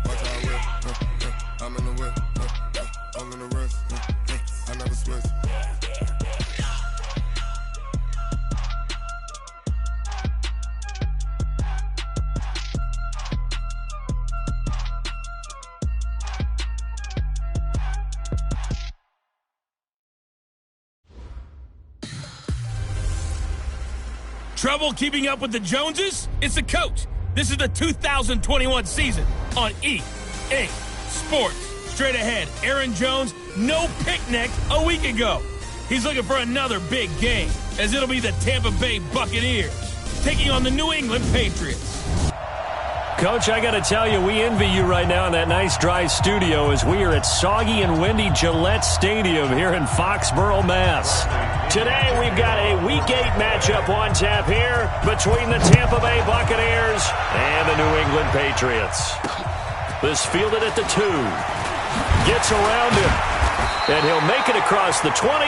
Watch how I whip. I'm in the whip. I'm in the wrist. I never switch. Trouble keeping up with the Joneses? It's the coach. This is the 2021 season on EA Sports. Straight ahead, Aaron Jones, no picnic a week ago. He's looking for another big game, as it'll be the Tampa Bay Buccaneers taking on the New England Patriots. Coach, I got to tell you, we envy you right now in that nice dry studio as we are at soggy and windy Gillette Stadium here in Foxborough, Mass. Today, we've got a Week 8 matchup on tap here between the Tampa Bay Buccaneers and the New England Patriots. This fielded at the 2. Gets around him, and he'll make it across the 20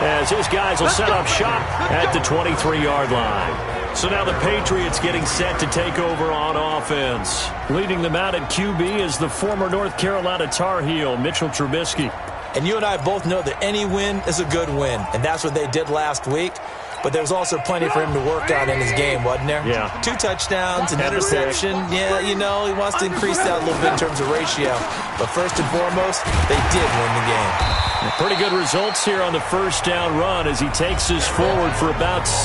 as his guys will set up shop at the 23-yard line. So now the Patriots getting set to take over on offense. Leading them out at QB is the former North Carolina Tar Heel, Mitchell Trubisky. And you and I both know that any win is a good win, and that's what they did last week. But there's also plenty for him to work on in his game, wasn't there? Yeah. 2 touchdowns, an interception. Yeah, you know, he wants to increase that a little bit in terms of ratio. But first and foremost, they did win the game. Pretty good results here on the first down run as he takes us forward for about 6.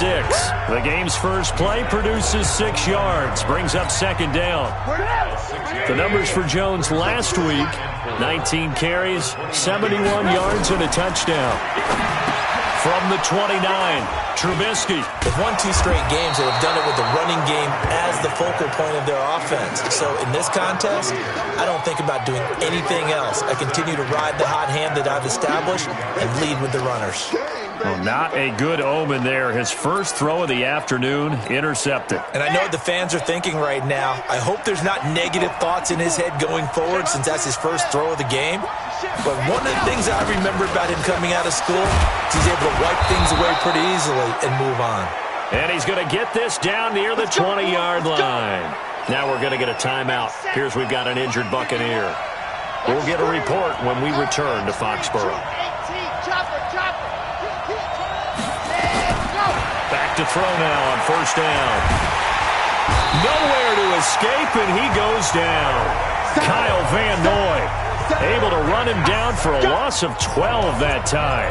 The game's first play produces 6 yards, brings up second down. The numbers for Jones last week, 19 carries, 71 yards, and a touchdown. From the 29, Trubisky. They've won 2 straight games. They've done it with the running game as the focal point of their offense. So in this contest, I don't think about doing anything else. I continue to ride the hot hand that I've established and lead with the runners. Well, not a good omen there. His first throw of the afternoon, intercepted. And I know what the fans are thinking right now. I hope there's not negative thoughts in his head going forward since that's his first throw of the game. But one of the things I remember about him coming out of school is he's able to wipe things away pretty easily and move on. And he's going to get this down near the 20-yard line. Now we're going to get a timeout. Here's we've got an injured Buccaneer. We'll get a report when we return to Foxborough. Back to throw now on first down. Nowhere to escape, and he goes down. Kyle Van Noy able to run him down for a loss of 12 that time.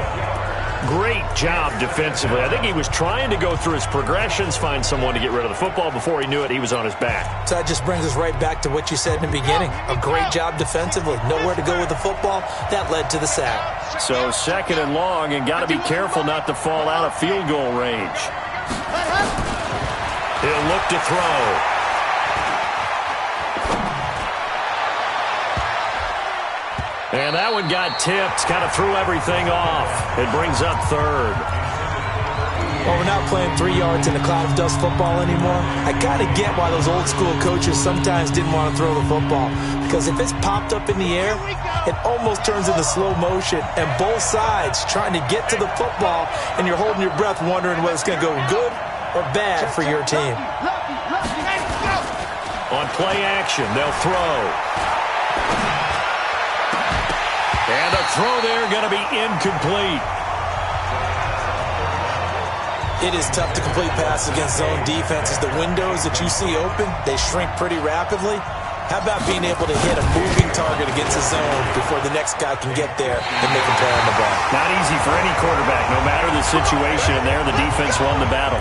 Great job defensively. I think he was trying to go through his progressions, find someone to get rid of the football. Before he knew it, he was on his back. So that just brings us right back to what you said in the beginning. A great job defensively. Nowhere to go with the football. That led to the sack. So second and long, and got to be careful not to fall out of field goal range. He'll look to throw. And that one got tipped, kind of threw everything off. It brings up third. Well, we're not playing 3 yards in a cloud of dust football anymore. I got to get why those old school coaches sometimes didn't want to throw the football. Because if it's popped up in the air, it almost turns into slow motion. And both sides trying to get to the football, and you're holding your breath wondering whether it's going to go good or bad for your team. On play action, they'll throw. And the throw there going to be incomplete. It is tough to complete passes against zone defenses. The windows that you see open, they shrink pretty rapidly. How about being able to hit a moving target against a zone before the next guy can get there and make a play on the ball? Not easy for any quarterback, no matter the situation. And there, the defense won the battle.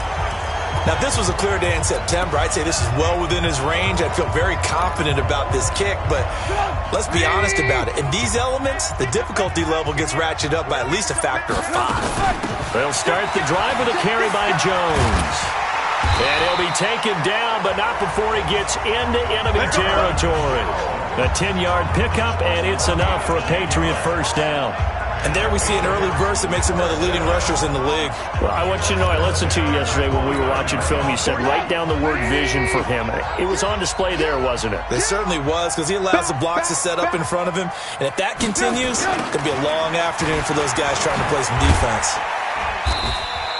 Now, if this was a clear day in September, I'd say this is well within his range. I'd feel very confident about this kick, but let's be honest about it. In these elements, the difficulty level gets ratcheted up by at least a factor of 5. They'll start the drive with a carry by Jones. And he'll be taken down, but not before he gets into enemy territory. A 10-yard pickup, and it's enough for a Patriot first down. And there we see an early burst that makes him one of the leading rushers in the league. Well, I want you to know, I listened to you yesterday when we were watching film. You said write down the word vision for him. It was on display there, wasn't it? It certainly was, because he allows the blocks to set up in front of him. And if that continues, it could be a long afternoon for those guys trying to play some defense.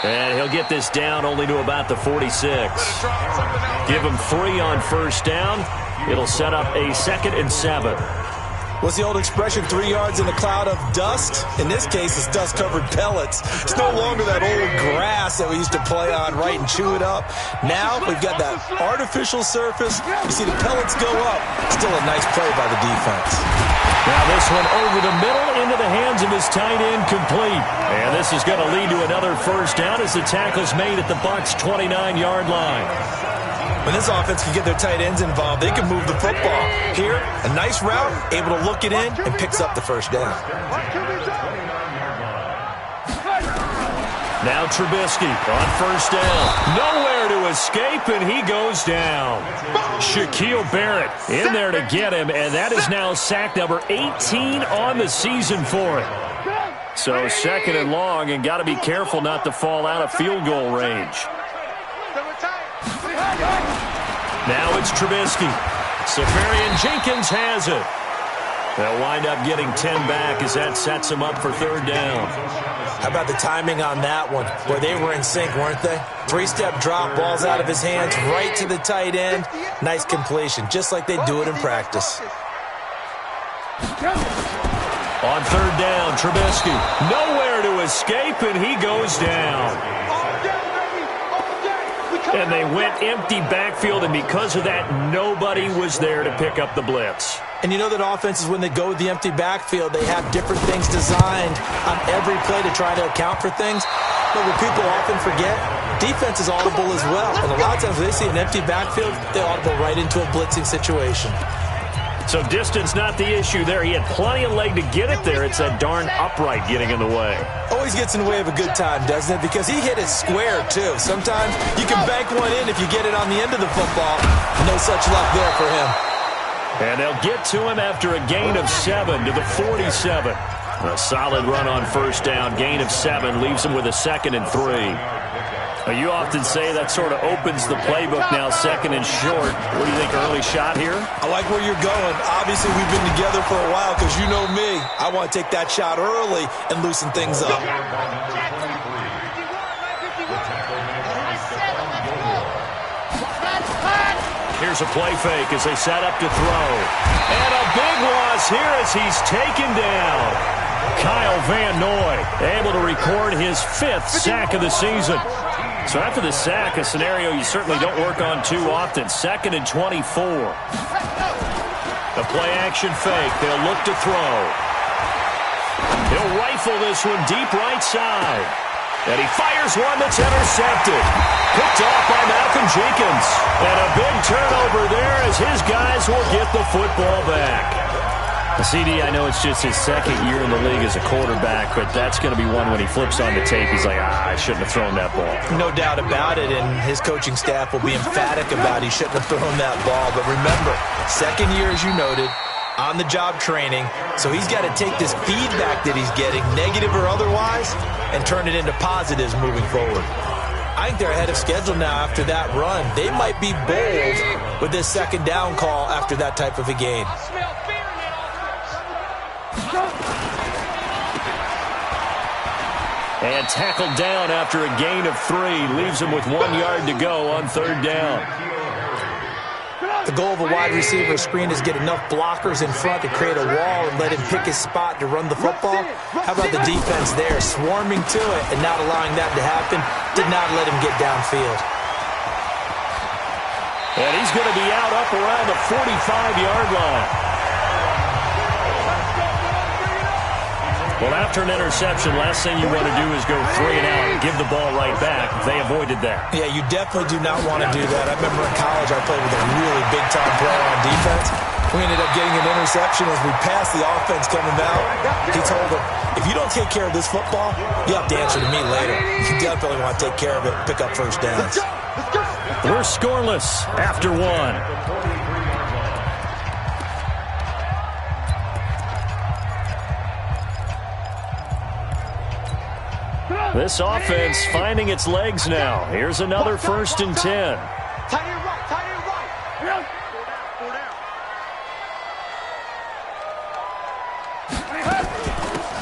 And he'll get this down only to about the 46. Give him 3 on first down. It'll set up a 2nd and 7. What's the old expression, 3 yards in a cloud of dust? In this case, it's dust-covered pellets. It's no longer that old grass that we used to play on, right, and chew it up. Now we've got that artificial surface. You see the pellets go up. Still a nice play by the defense. Now this one over the middle into the hands of his tight end, complete. And this is going to lead to another first down as the tackle's made at the Bucs' 29-yard line. When this offense can get their tight ends involved, they can move the football. Here, a nice route, able to look it in, and picks up the first down. Now Trubisky on first down. Nowhere to escape, and he goes down. Shaquille Barrett in there to get him, and that is now sack number 18 on the season for him. So 2nd and long, and got to be careful not to fall out of field goal range. Now it's Trubisky. Safarian Jenkins has it. They'll wind up getting 10 back as that sets him up for 3rd down. How about the timing on that one? Boy, they were in sync, weren't they? 3-step drop, balls out of his hands, right to the tight end. Nice completion, just like they do it in practice. On 3rd down, Trubisky. Nowhere to escape, and he goes down. And they went empty backfield, and because of that, nobody was there to pick up the blitz. And you know that offenses, when they go with the empty backfield, they have different things designed on every play to try to account for things. But what people often forget, defense is audible as well. And a lot of times when they see an empty backfield, they audible right into a blitzing situation. So distance not the issue there. He had plenty of leg to get it there. It's that darn upright getting in the way. Always gets in the way of a good time, doesn't it? Because he hit it square, too. Sometimes you can bank one in if you get it on the end of the football. No such luck there for him. And they'll get to him after a gain of 7 to the 47. A solid run on first down. Gain of 7 leaves him with a 2nd and 3. You often say that sort of opens the playbook now, 2nd and short. What do you think, early shot here? I like where you're going. Obviously, we've been together for a while because you know me. I want to take that shot early and loosen things up. Here's a play fake as they set up to throw. And a big loss here as he's taken down. Kyle Van Noy able to record his 5th sack of the season. So after the sack, a scenario you certainly don't work on too often. 2nd and 24. The play-action fake. They'll look to throw. He'll rifle this one deep right side. And he fires one that's intercepted. Picked off by Malcolm Jenkins. And a big turnover there as his guys will get the football back. CD, I know it's just his 2nd year in the league as a quarterback, but that's going to be one when he flips on the tape, he's like, I shouldn't have thrown that ball. No doubt about it, and his coaching staff will be emphatic about he shouldn't have thrown that ball. But remember, 2nd year, as you noted, on-the-job training, so he's got to take this feedback that he's getting, negative or otherwise, and turn it into positives moving forward. I think they're ahead of schedule now after that run. They might be bold with this 2nd down call after that type of a game. And tackled down after a gain of 3. Leaves him with 1 yard to go on 3rd down. The goal of a wide receiver screen is get enough blockers in front to create a wall and let him pick his spot to run the football. How about the defense there, swarming to it and not allowing that to happen? Did not let him get downfield. And he's going to be out up around the 45-yard line. Well, after an interception, last thing you want to do is go 3 and out and give the ball right back. They avoided that. Yeah, you definitely do not want to do that. I remember in college I played with a really big-time player on defense. We ended up getting an interception as we passed the offense coming out. He told him, if you don't take care of this football, you have to answer to me later. You definitely want to take care of it, pick up first downs. We're scoreless after 1. This offense finding its legs now. Here's another 1st and 10.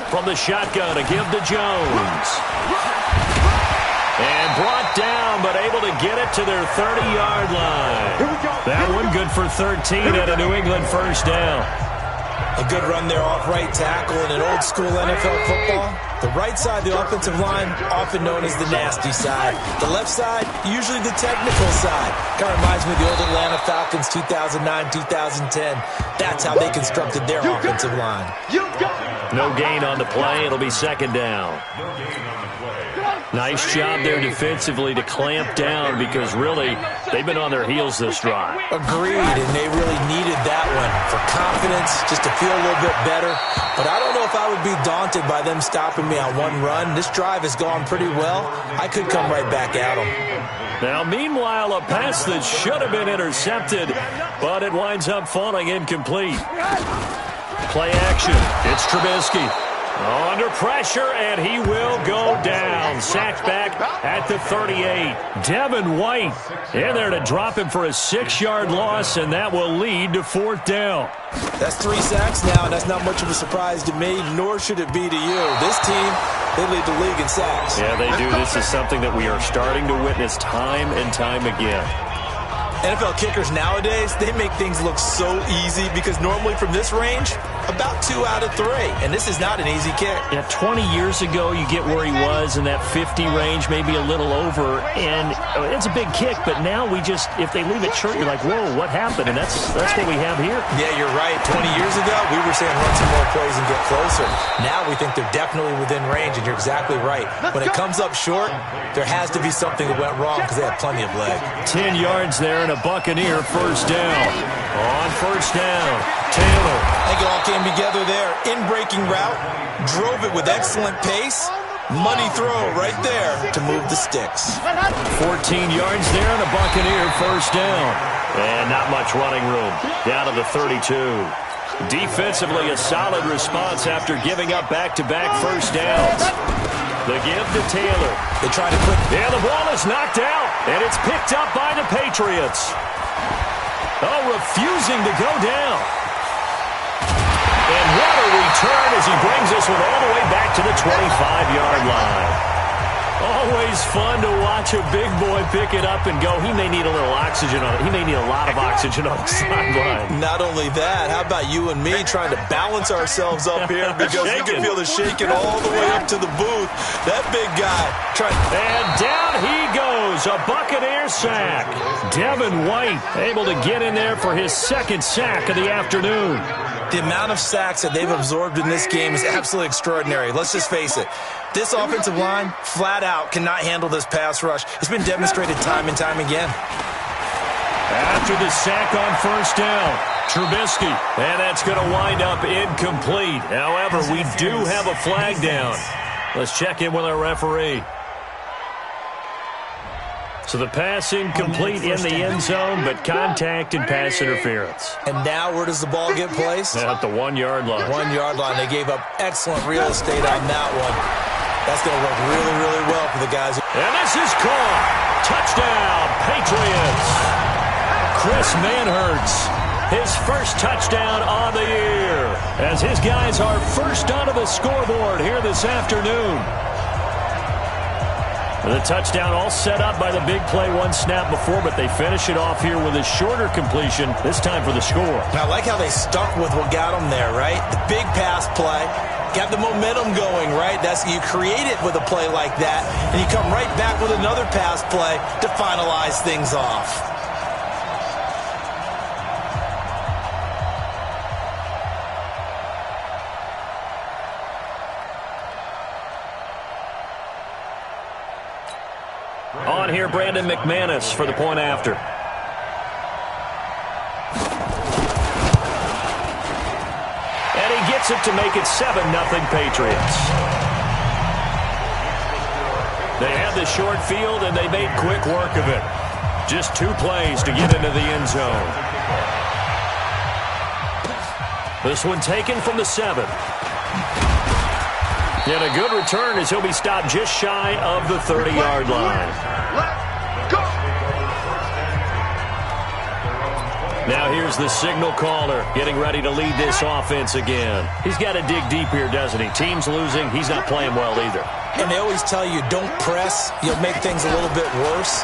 From the shotgun to give to Jones. And brought down, but able to get it to their 30-yard line. That one good for 13 at a New England first down. A good run there off right tackle in an old-school NFL football. The right side of the offensive line, often known as the nasty side. The left side, usually the technical side. Kind of reminds me of the old Atlanta Falcons 2009-2010. That's how they constructed their offensive line. No gain on the play. It'll be second down. Nice job there defensively to clamp down because really they've been on their heels this drive. Agreed, and they really needed that one for confidence, just to feel a little bit better. But I don't know if I would be daunted by them stopping me on one run. This drive has gone pretty well. I could come right back at them. Now, meanwhile, a pass that should have been intercepted, but it winds up falling incomplete. Play action. It's Trubisky. Under pressure, and he will go down. Sacked back at the 38. Devin White in there to drop him for a 6-yard loss, and that will lead to fourth down. That's 3 sacks now, and that's not much of a surprise to me, nor should it be to you. This team, they lead the league in sacks. Yeah, they do. This is something that we are starting to witness time and time again. NFL kickers nowadays, they make things look so easy because normally from this range, about 2 out of 3. And this is not an easy kick. Yeah, 20 years ago, you get where he was in that 50 range, maybe a little over. And it's a big kick, but now we just, if they leave it short, you're like, whoa, what happened? And that's what we have here. Yeah, you're right. 20 years ago, we were saying run some more plays and get closer. Now we think they're definitely within range, and you're exactly right. When it comes up short, there has to be something that went wrong because they have plenty of leg. 10 yards there and a Buccaneer first down. On first down, Taylor. I think it all came together there. In-breaking route, drove it with excellent pace. Money throw right there to move the sticks. 14 yards there and a Buccaneer first down. And not much running room. Down to the 32. Defensively, a solid response after giving up back-to-back first downs. The give to Taylor. They try to put... Yeah, the ball is knocked out, and it's picked up by the Patriots. Oh, refusing to go down. And what a return as he brings this one all the way back to the 25-yard line. Always fun to watch a big boy pick it up and go. He may need a little oxygen on it. He may need a lot of oxygen on the sideline. Not only that, how about you and me trying to balance ourselves up here because we can feel the shaking all the way up to the booth. That big guy trying. And down he goes. A Buccaneer sack. Devin White able to get in there for his second sack of the afternoon. The amount of sacks that they've absorbed in this game is absolutely extraordinary. Let's just face it. This offensive line, flat out, cannot handle this pass rush. It's been demonstrated time and time again. After the sack on first down, Trubisky. And that's going to wind up incomplete. However, we do have a flag down. Let's check in with our referee. So the pass incomplete in the end zone, but contact and pass interference. And now where does the ball get placed? At the 1-yard line. 1-yard line. They gave up excellent real estate on that one. That's going to work really, really well for the guys. And this is caught. Touchdown, Patriots. Chris Manhertz, his first touchdown on the year, as his guys are first onto the scoreboard here this afternoon. The touchdown all set up by the big play one snap before, but they finish it off here with a shorter completion, this time for the score. Now, I like how they stuck with what got them there, right? The big pass play, got the momentum going, right? That's you create it with a play like that, and you come right back with another pass play to finalize things off. On here, Brandon McManus for the point after. And he gets it to make it 7-0 Patriots. They had the short field, and they made quick work of it. Just 2 plays to get into the end zone. This one taken from the 7. And a good return as he'll be stopped just shy of the 30-yard line. Now here's the signal caller getting ready to lead this offense again. He's got to dig deep here, doesn't he? Team's losing. He's not playing well either. And they always tell you, don't press. You'll make things a little bit worse.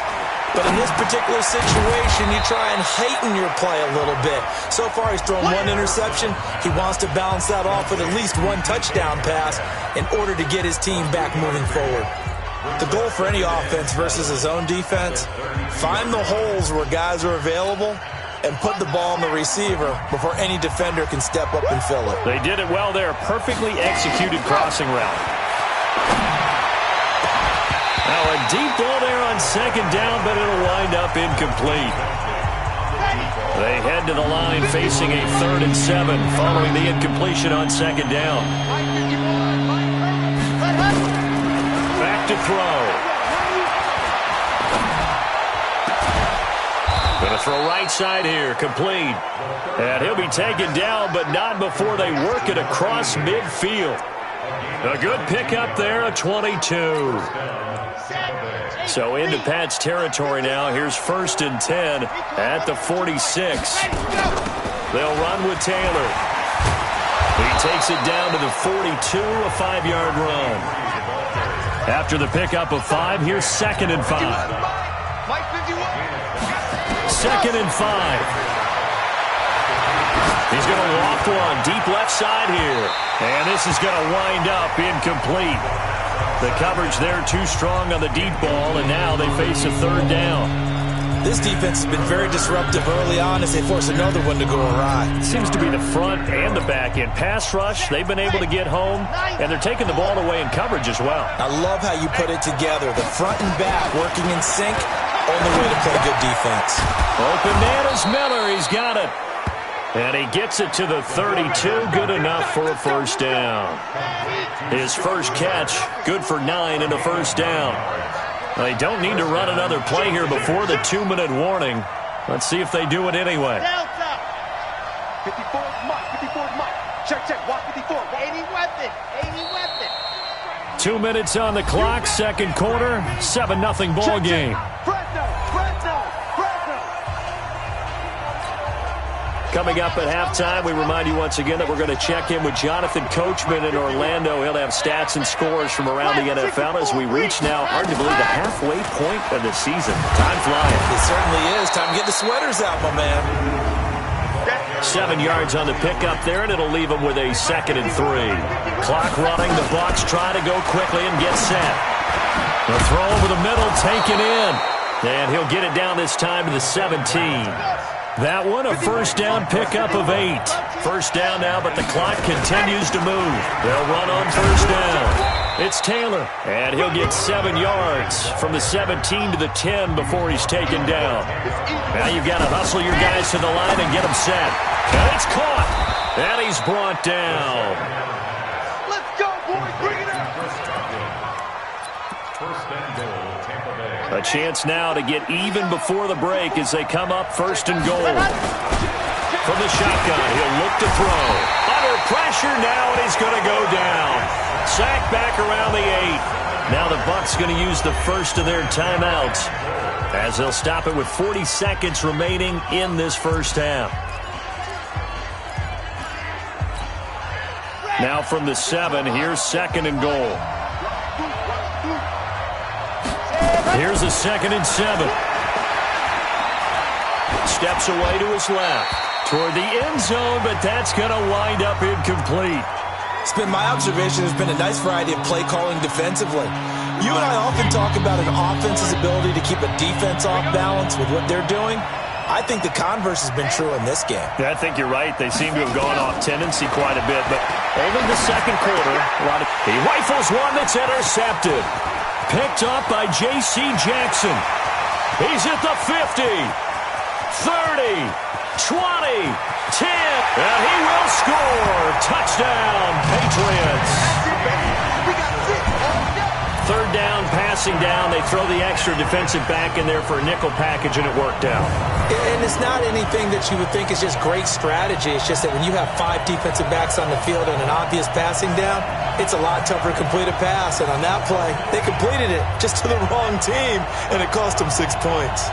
But in this particular situation, you try and heighten your play a little bit. So far, he's thrown one interception. He wants to balance that off with at least one touchdown pass in order to get his team back moving forward. The goal for any offense versus his own defense, find the holes where guys are available and put the ball on the receiver before any defender can step up and fill it. They did it well there. Perfectly executed crossing route. Now a deep ball there on second down, but it'll wind up incomplete. They head to the line facing a 3rd and 7 following the incompletion on second down. Back to throw. Going to throw right side here, complete. And he'll be taken down, but not before they work it across midfield. A good pickup there, a 22. So into Pat's territory now. Here's 1st and 10 at the 46. They'll run with Taylor. He takes it down to the 42, a 5-yard run. After the pickup of 5, here's 2nd and 5. 2nd and 5. He's going to loft one deep left side here. And this is going to wind up incomplete. The coverage there too strong on the deep ball, and now they face a 3rd down. This defense has been very disruptive early on as they force another one to go awry. It seems to be the front and the back end. Pass rush, they've been able to get home, and they're taking the ball away in coverage as well. I love how you put it together. The front and back working in sync. Only way to play good defense. Open man is Miller. He's got it. And he gets it to the 32. Good enough for a 1st down. His first catch, good for 9 and a 1st down. They don't need to run another play here before the 2-minute warning. Let's see if they do it anyway. 54 Mike, 54 Mike. Check, walk 54. 80 weapon. 2 minutes on the clock, 2nd quarter, 7-0 ball game. Coming up at halftime, we remind you once again that we're going to check in with Jonathan Coachman in Orlando. He'll have stats and scores from around the NFL as we reach now, hard to believe, the halfway point of the season. Time flying. It certainly is. Time to get the sweaters out, my man. 7 yards on the pickup there, and it'll leave them with a 2nd and 3. Clock running. The Bucs try to go quickly and get set. The throw over the middle, taken in. And he'll get it down this time to the 17. That one, a 1st down pickup of 8. 1st down now, but the clock continues to move. They'll run on 1st down. It's Taylor, and he'll get 7 yards from the 17 to the 10 before he's taken down. Now you've got to hustle your guys to the line and get them set. And it's caught, and he's brought down. Let's go, boys. Bring it up. A chance now to get even before the break as they come up 1st and goal. From the shotgun, he'll look to throw. Under pressure now, and he's going to go down. Sack back around the 8. Now the Bucs going to use the first of their timeouts as they'll stop it with 40 seconds remaining in this 1st half. Now from the 7, here's 2nd and goal. Here's a 2nd and 7. Steps away to his left. Toward the end zone, but that's going to wind up incomplete. It's been my observation. There's been a nice variety of play calling defensively. You and I often talk about an offense's ability to keep a defense off balance with what they're doing. I think the converse has been true in this game. Yeah, I think you're right. They seem to have gone off tendency quite a bit, but only the 2nd quarter. He rifles one that's intercepted. Picked up by J.C. Jackson. He's at the 50, 30, 20, 10, and he will score. Touchdown, Patriots. 3rd down, passing down. They throw the extra defensive back in there for a nickel package, and it worked out. And it's not anything that you would think is just great strategy. It's just that when you have 5 defensive backs on the field and an obvious passing down, it's a lot tougher to complete a pass. And on that play, they completed it just to the wrong team, and it cost them 6 points.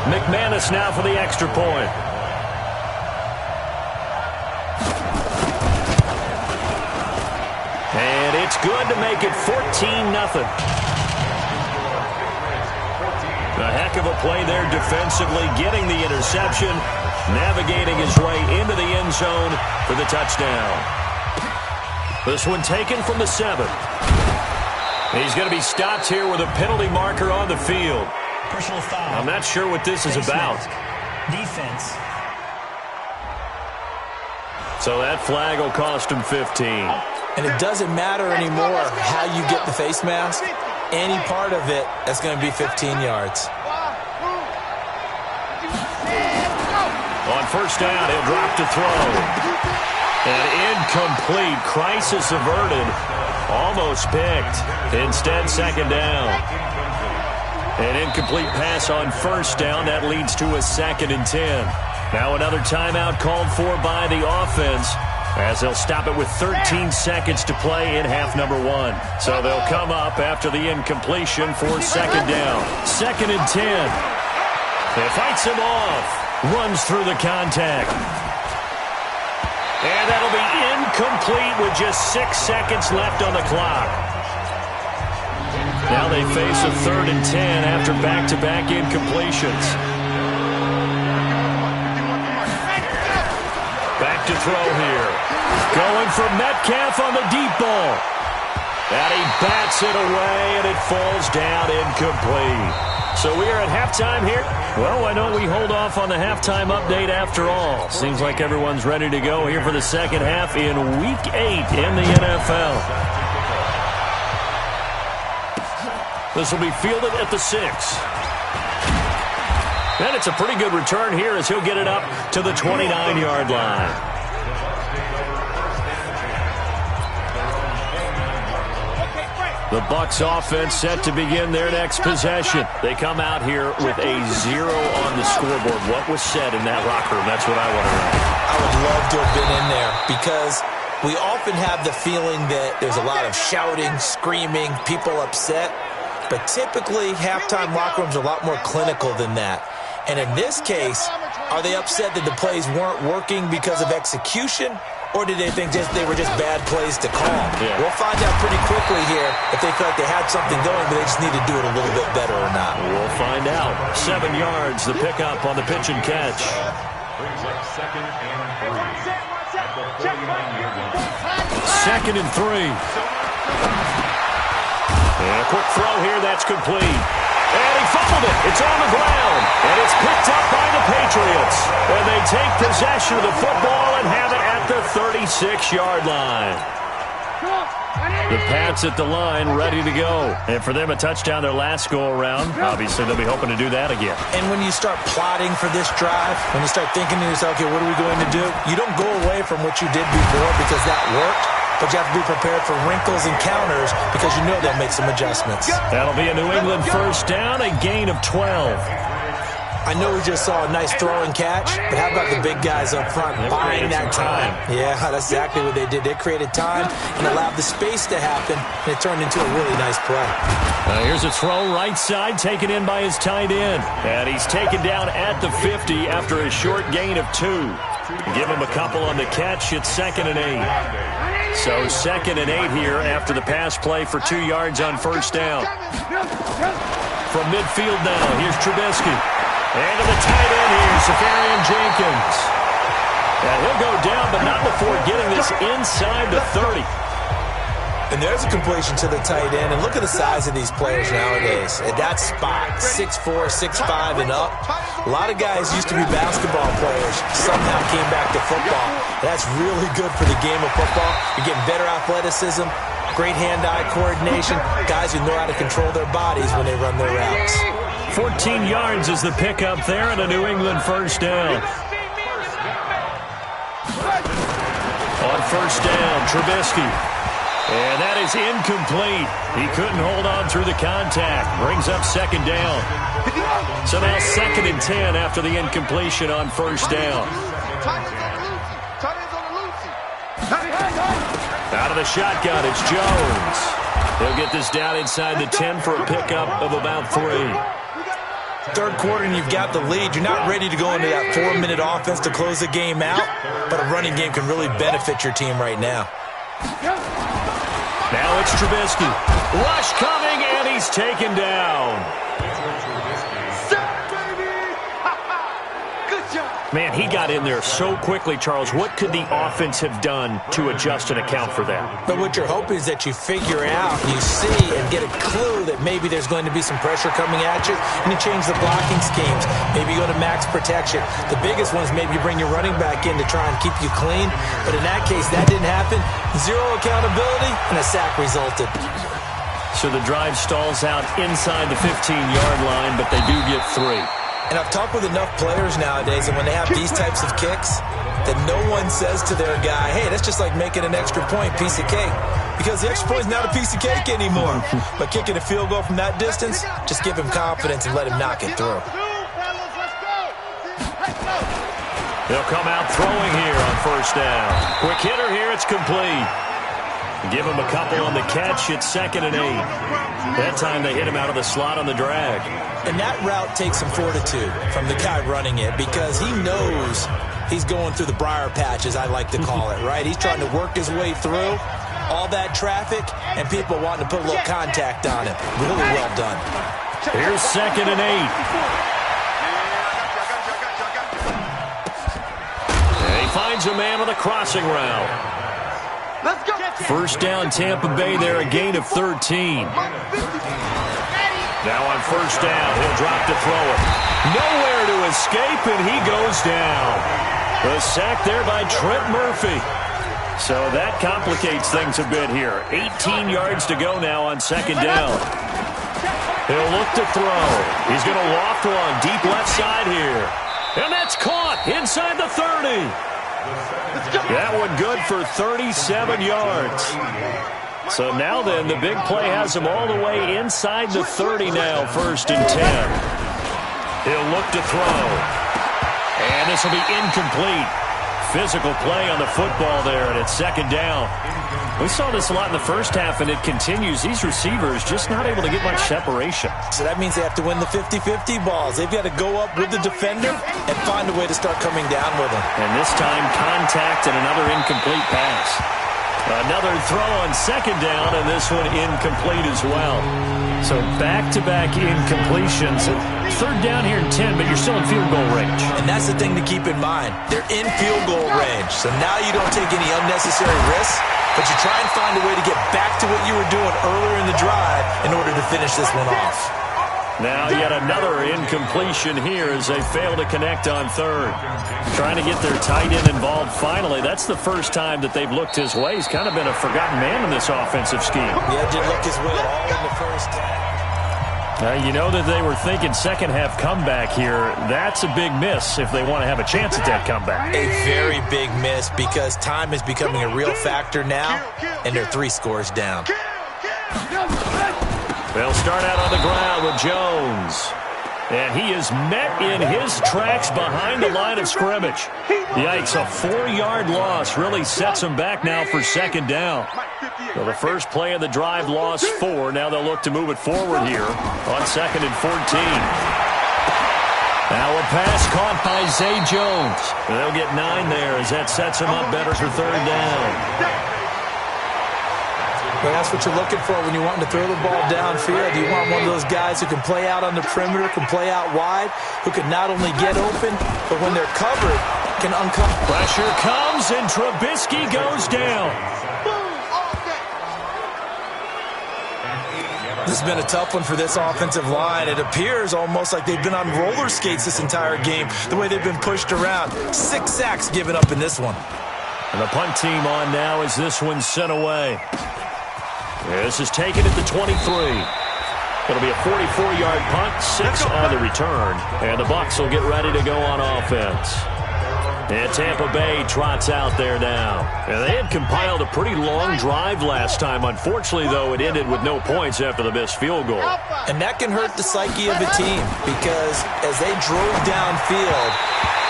McManus now for the extra point. And it's good to make it 14-0. A heck of a play there defensively, getting the interception, navigating his way into the end zone for the touchdown. This one taken from the 7. He's going to be stopped here with a penalty marker on the field. Personal foul. I'm not sure what this is about. Defense. So that flag will cost him 15. And it doesn't matter anymore how you get the face mask. Any part of it, that's going to be 15 yards. On first down, he'll drop to throw. An incomplete. Crisis averted. Almost picked. Instead, second down. An incomplete pass on first down. That leads to a 2nd and 10. Now another timeout called for by the offense, as they'll stop it with 13 seconds to play in half number 1. So they'll come up after the incompletion for second down. 2nd and 10. It fights him off. Runs through the contact. And that'll be incomplete with just 6 seconds left on the clock. Now they face a 3rd and 10 after back-to-back incompletions. Back to throw here. Going for Metcalf on the deep ball. And he bats it away, and it falls down incomplete. So we are at halftime here. Well, why don't we hold off on the halftime update after all? Seems like everyone's ready to go here for the second half in Week 8 in the NFL. This will be fielded at the 6. And it's a pretty good return here as he'll get it up to the 29-yard line. The Bucs offense set to begin their next possession. They come out here with a 0 on the scoreboard. What was said in that locker room? That's what I want to know. I would love to have been in there because we often have the feeling that there's a lot of shouting, screaming, people upset. But typically, halftime locker rooms are a lot more clinical than that. And in this case, are they upset that the plays weren't working because of execution? Or did they think they were just bad plays to call? Yeah. We'll find out pretty quickly here if they felt like they had something going, but they just need to do it a little bit better or not. We'll find out. 7 yards, the pickup on the pitch and catch. Second and 3. And a quick throw here, that's complete. And he fumbled it. It's on the ground. And it's picked up by the Patriots. And they take possession of the football and have it at the 36-yard line. The Pats at the line, ready to go. And for them, a touchdown their last go-around. Obviously, they'll be hoping to do that again. And when you start plotting for this drive, when you start thinking to yourself, okay, what are we going to do? You don't go away from what you did before because that worked. But you have to be prepared for wrinkles and counters because you know they'll make some adjustments. That'll be a New England first down, a gain of 12. I know we just saw a nice throw and catch, but how about the big guys up front buying that time? Yeah, that's exactly what they did. They created time and allowed the space to happen, and it turned into a really nice play. Here's a throw right side, taken in by his tight end. And he's taken down at the 50 after a short gain of 2. Give him a couple on the catch. It's 2nd and 8. So 2nd and 8 here after the pass play for 2 yards on first down. From midfield now, here's Trubisky. And to the tight end here, Safarian Jenkins. And he'll go down, but not before getting this inside the 30. And there's a completion to the tight end. And look at the size of these players nowadays. At that spot, 6'4", 6'5", and up. A lot of guys used to be basketball players, somehow came back to football. That's really good for the game of football. You're getting better athleticism, great hand-eye coordination, guys who know how to control their bodies when they run their routes. 14 yards is the pickup there and a New England first down. On first down, Trubisky. And that is incomplete. He couldn't hold on through the contact. Brings up second down. So now 2nd and 10 after the incompletion on first down. Out of the shotgun, it's Jones. He'll get this down inside the 10 for a pickup of about 3. Third quarter and you've got the lead. You're not ready to go into that 4-minute offense to close the game out, but a running game can really benefit your team right now. Now it's Trubisky. Rush coming, and he's taken down. Man, he got in there so quickly, Charles. What could the offense have done to adjust and account for that? But what you're hoping is that you figure out, you see, and get a clue that maybe there's going to be some pressure coming at you, and you change the blocking schemes. Maybe you go to max protection. The biggest one is maybe you bring your running back in to try and keep you clean. But in that case, that didn't happen. Zero accountability, and a sack resulted. So the drive stalls out inside the 15-yard line, but they do get 3. And I've talked with enough players nowadays, and when they have these types of kicks, that no one says to their guy, hey, that's just like making an extra point, piece of cake. Because the extra point is not a piece of cake anymore. But kicking a field goal from that distance, just give him confidence and let him knock it through. They'll come out throwing here on first down. Quick hitter here, it's complete. Give him a couple on the catch. It's 2nd and 8. That time they hit him out of the slot on the drag. And that route takes some fortitude from the guy running it because he knows he's going through the briar patch, as I like to call it, right? He's trying to work his way through all that traffic and people wanting to put a little contact on it. Really well done. Here's 2nd and 8. And he finds a man on the crossing route. First down, Tampa Bay there, a gain of 13. Now on first down, he'll drop to throw it. Nowhere to escape, and he goes down. The sack there by Trent Murphy. So that complicates things a bit here. 18 yards to go now on 2nd down. He'll look to throw. He's going to loft one deep left side here. And that's caught inside the 30. That one good for 37 yards. So now then, the big play has him all the way inside the 30 now, 1st and 10. He'll look to throw. And this will be incomplete. Physical play on the football there, and it's 2nd down. We saw this a lot in the first half, and it continues. These receivers just not able to get much separation. So that means they have to win the 50-50 balls. They've got to go up with the defender and find a way to start coming down with him. And this time, contact and another incomplete pass. Another throw on 2nd down, and this one incomplete as well. So back-to-back incompletions. 3rd down here in 10, but you're still in field goal range. And that's the thing to keep in mind. They're in field goal range. So now you don't take any unnecessary risks, but you try and find a way to get back to what you were doing earlier in the drive in order to finish this one off. Now yet another incompletion here as they fail to connect on 3rd. Trying to get their tight end involved finally. That's the first time that they've looked his way. He's kind of been a forgotten man in this offensive scheme. Yeah, did look his way at all in the first half. You know that they were thinking second half comeback here. That's a big miss if they want to have a chance at that comeback. A very big miss because time is becoming a real factor now, and they're 3 scores down. They'll start out on the ground with Jones. And he is met in his tracks behind the line of scrimmage. Yikes, a 4-yard loss really sets him back now for 2nd down. So the first play of the drive lost 4. Now they'll look to move it forward here on 2nd and 14. Now a pass caught by Zay Jones. They'll get 9 there as that sets him up better for 3rd down. Well, that's what you're looking for when you're wanting to throw the ball downfield. You want one of those guys who can play out on the perimeter, can play out wide, who can not only get open, but when they're covered, can uncover. Pressure comes, and Trubisky goes down. This has been a tough one for this offensive line. It appears almost like they've been on roller skates this entire game, the way they've been pushed around. 6 sacks given up in this one. And the punt team on now as this one's sent away. This is taken at the 23. It'll be a 44-yard punt, 6 on the return. And the Bucs will get ready to go on offense. And Tampa Bay trots out there now. And they had compiled a pretty long drive last time. Unfortunately, though, it ended with no points after the missed field goal. And that can hurt the psyche of a team because as they drove downfield,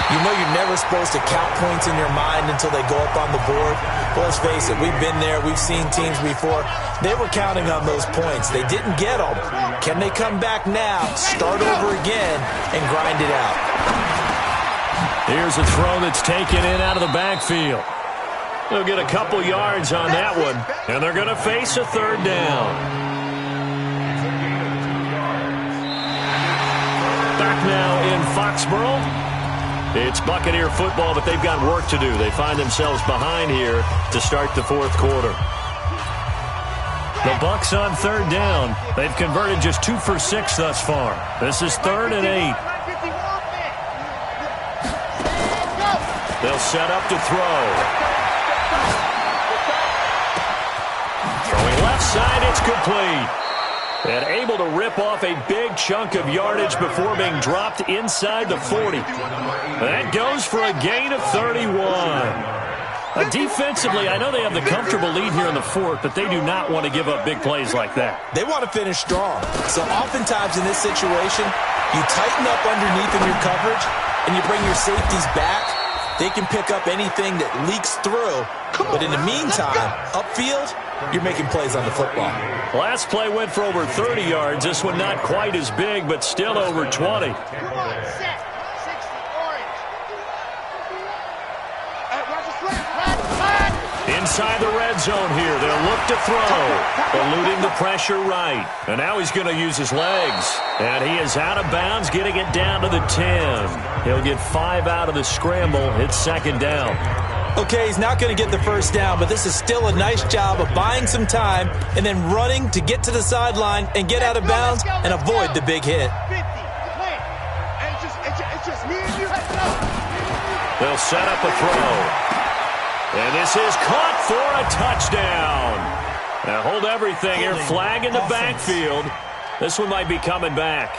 You know you're never supposed to count points in your mind until they go up on the board. But let's face it, we've been there. We've seen teams before. They were counting on those points. They didn't get them. Can they come back now, start over again, and grind it out? Here's a throw that's taken in out of the backfield. They'll get a couple yards on that one, and they're going to face a third down. Back now in Foxborough. It's Buccaneer football, but they've got work to do. They find themselves behind here to start the fourth quarter. The Bucs on third down. They've converted just 2 for 6 thus far. This is 3rd and 8. They'll set up to throw. Throwing left side, it's complete. And able to rip off a big chunk of yardage before being dropped inside the 40. That goes for a gain of 31. Defensively, I know they have the comfortable lead here in the fourth, but they do not want to give up big plays like that. They want to finish strong. So oftentimes in this situation, you tighten up underneath in your coverage, and you bring your safeties back. They can pick up anything that leaks through. But in the meantime, upfield, you're making plays on the football. Last play went for over 30 yards. This one not quite as big, but still over 20. Inside the red zone here. They'll look to throw. Eluding the pressure right. And now he's going to use his legs. And he is out of bounds, getting it down to the 10. He'll get 5 out of the scramble. It's second down. Okay, he's not going to get the first down, but this is still a nice job of buying some time and then running to get to the sideline and get out of bounds and avoid the big hit. They'll set up a throw. And this is caught for a touchdown. Now hold everything here. Flag in the backfield. This one might be coming back.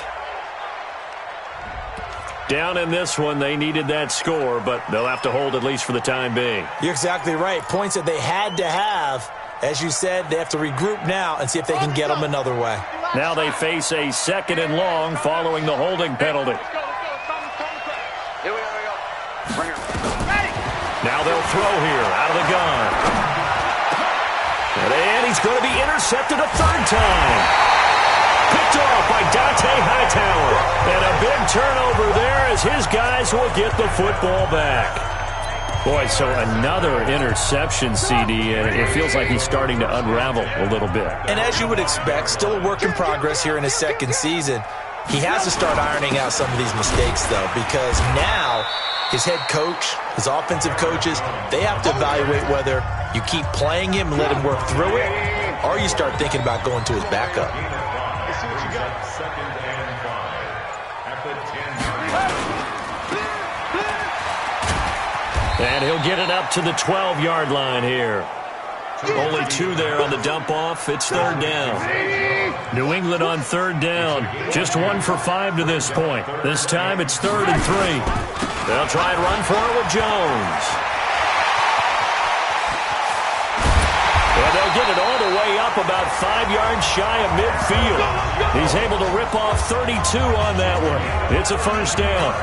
Down in this one, they needed that score, but they'll have to hold at least for the time being. You're exactly right. Points that they had to have. As you said, they have to regroup now and see if they can get them another way. Now they face a 2nd and long following the holding penalty. Here we go. Bring her. Now they'll throw here out of the gun. And he's going to be intercepted a third time. Picked off by Dante Hightower. And a big turnover there as his guys will get the football back. Boy, so another interception, CD, and it feels like he's starting to unravel a little bit. And as you would expect, still a work in progress here in his second season. He has to start ironing out some of these mistakes, though, because now his head coach, his offensive coaches, they have to evaluate whether you keep playing him and let him work through it, or you start thinking about going to his backup. And he'll get it up to the 12-yard line here. Only 2 there on the dump-off. It's third down. New England on third down. Just 1 for 5 to this point. This time it's 3rd and 3. They'll try and run for it with Jones. And they'll get it all the way up about 5 yards shy of midfield. He's able to rip off 32 on that one. It's a first down.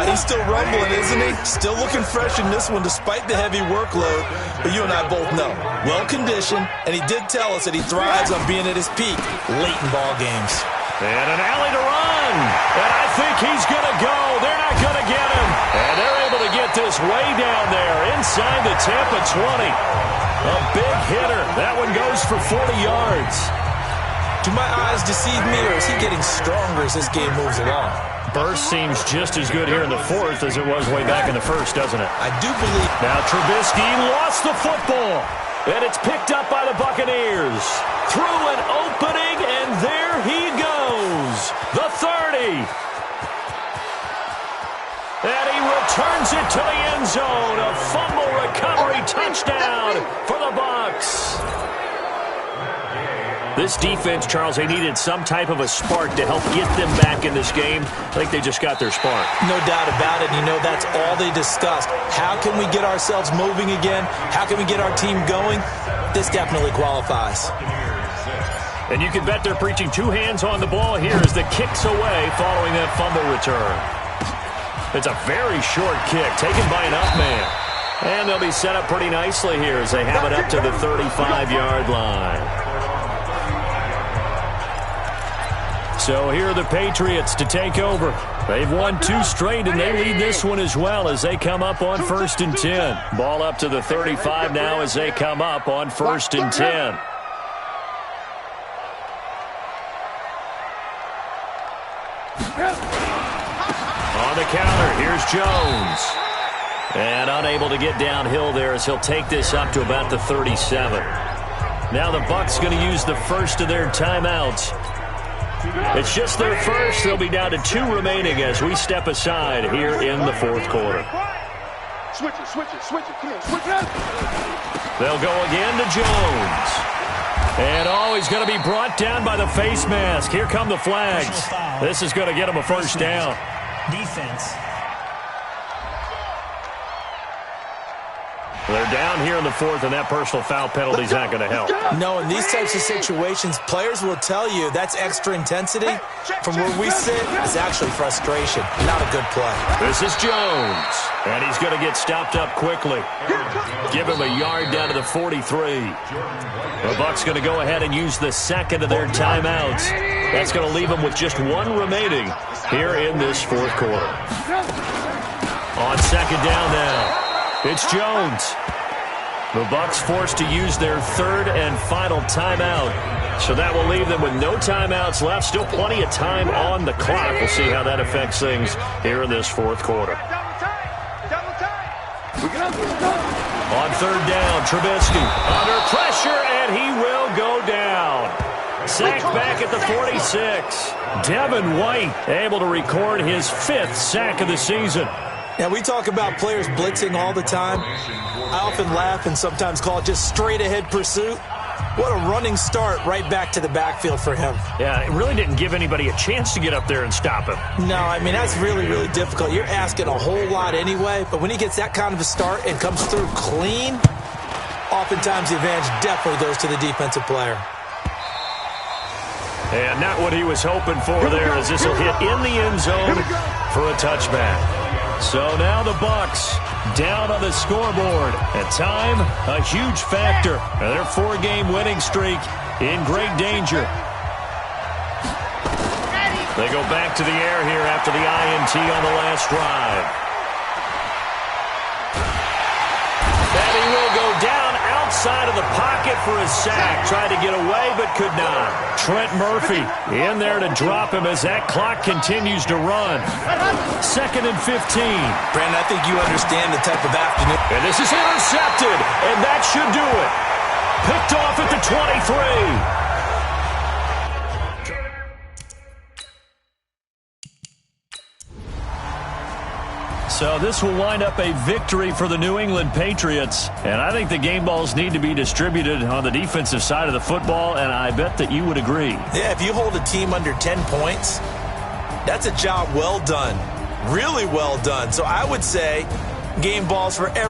He's still rumbling, isn't he? Still looking fresh in this one despite the heavy workload. But you and I both know, well-conditioned, and he did tell us that he thrives on being at his peak late in ball games. And an alley to run. And I think he's going to go. They're not going to get him. And they're able to get this way down there inside the Tampa 20. A big hitter. That one goes for 40 yards. Do my eyes deceive me, or is he getting stronger as this game moves along? Burst seems just as good here in the fourth as it was way back in the first, doesn't it? I do believe. Now Trubisky lost the football, and it's picked up by the Buccaneers. Through an opening, and there he goes. The 30. And he returns it to the end zone. A fumble recovery touchdown for the Bucs. This defense, Charles, they needed some type of a spark to help get them back in this game. I think they just got their spark. No doubt about it. You know, that's all they discussed. How can we get ourselves moving again? How can we get our team going? This definitely qualifies. And you can bet they're preaching 2 hands on the ball here as the kick's away following that fumble return. It's a very short kick taken by an up man. And they'll be set up pretty nicely here as they have it up to the 35-yard line. So here are the Patriots to take over. They've won 2 straight, and they lead this one as well as they come up on 1st and 10. Ball up to the 35 now as they come up on 1st and 10. On the counter, here's Jones. And unable to get downhill there as he'll take this up to about the 37. Now the Bucs going to use the first of their timeouts. It's just their first. They'll be down to 2 remaining as we step aside here in the 4th quarter. Switch it. Come on, switch it. They'll go again to Jones. And he's going to be brought down by the face mask. Here come the flags. This is going to get him a first down. Defense. They're down here in the 4th, and that personal foul penalty is not going to help. No, in these types of situations, players will tell you that's extra intensity. From where we sit, it's actually frustration. Not a good play. This is Jones, and he's going to get stopped up quickly. Give him a yard down to the 43. The Bucs going to go ahead and use the second of their timeouts. That's going to leave them with just 1 remaining here in this 4th quarter. On 2nd down now. It's Jones. The Bucs forced to use their 3rd and final timeout. So that will leave them with no timeouts left. Still plenty of time on the clock. We'll see how that affects things here in this 4th quarter. On 3rd down, Trubisky under pressure, and he will go down. Sacked back at the 46. Devin White able to record his 5th sack of the season. Now, we talk about players blitzing all the time. I often laugh and sometimes call it just straight-ahead pursuit. What a running start right back to the backfield for him. Yeah, it really didn't give anybody a chance to get up there and stop him. No, I mean, that's really, really difficult. You're asking a whole lot anyway, but when he gets that kind of a start and comes through clean, oftentimes the advantage definitely goes to the defensive player. And not what he was hoping for there, as this will hit in the end zone for a touchback. So now the Bucs down on the scoreboard. At time, a huge factor. Their 4-game winning streak in great danger. They go back to the air here after the INT on the last drive. And he will go down outside of the pocket for a sack. Tried to get away, but could not. Trent Murphy in there to drop him as that clock continues to run. 2nd and 15. Brandon, I think you understand the type of afternoon. And this is intercepted, and that should do it. Picked off at the 23. So this will wind up a victory for the New England Patriots. And I think the game balls need to be distributed on the defensive side of the football, and I bet that you would agree. Yeah, if you hold a team under 10 points, that's a job well done. Really well done. So I would say game balls for every